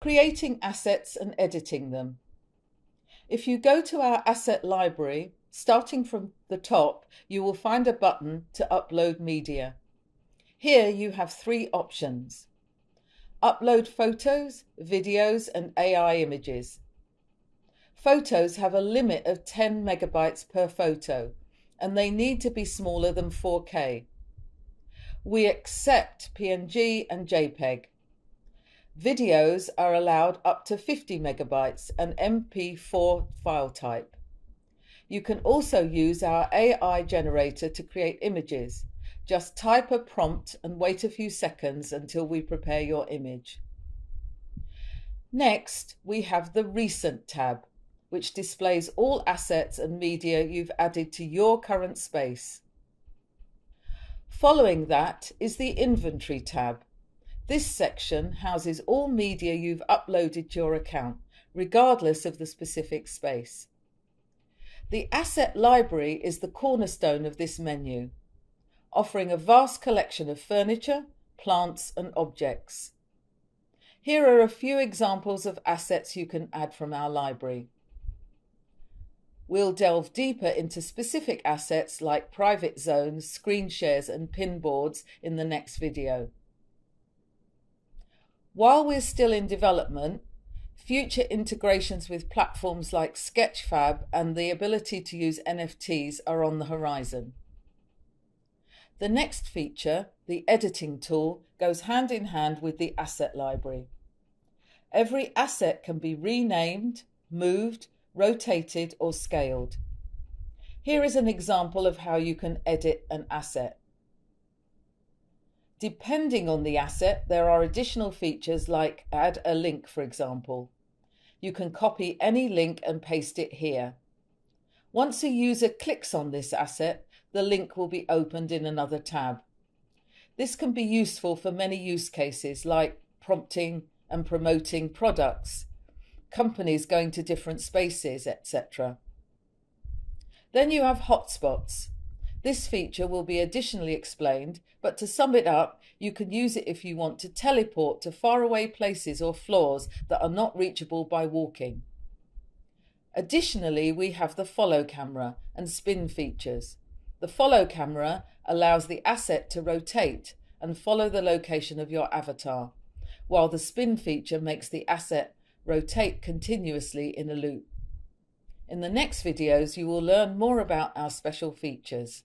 Creating assets and editing them. If you go to our asset library, starting from the top, you will find a button to upload media. Here you have three options: upload photos, videos, and AI images. Photos have a limit of 10 megabytes per photo, and they need to be smaller than 4K. We accept PNG and JPEG. Videos are allowed up to 50 megabytes and MP4 file type. You can also use our AI generator to create images. Just type a prompt and wait a few seconds until we prepare your image. Next, we have the Recent tab, which displays all assets and media you've added to your current space. Following that is the Inventory tab. This section houses all media you've uploaded to your account, regardless of the specific space. The Asset Library is the cornerstone of this menu, offering a vast collection of furniture, plants, and objects. Here are a few examples of assets you can add from our library. We'll delve deeper into specific assets like private zones, screen shares, and pin boards in the next video. While we're still in development, future integrations with platforms like Sketchfab and the ability to use NFTs are on the horizon. The next feature, the editing tool, goes hand in hand with the asset library. Every asset can be renamed, moved, rotated, or scaled. Here is an example of how you can edit an asset. Depending on the asset, there are additional features like add a link, for example. You can copy any link and paste it here. Once a user clicks on this asset, the link will be opened in another tab. This can be useful for many use cases like prompting and promoting products, companies going to different spaces, etc. Then you have hotspots. This feature will be additionally explained, but to sum it up, you can use it if you want to teleport to faraway places or floors that are not reachable by walking. Additionally, we have the follow camera and spin features. The follow camera allows the asset to rotate and follow the location of your avatar, while the spin feature makes the asset rotate continuously in a loop. In the next videos, you will learn more about our special features.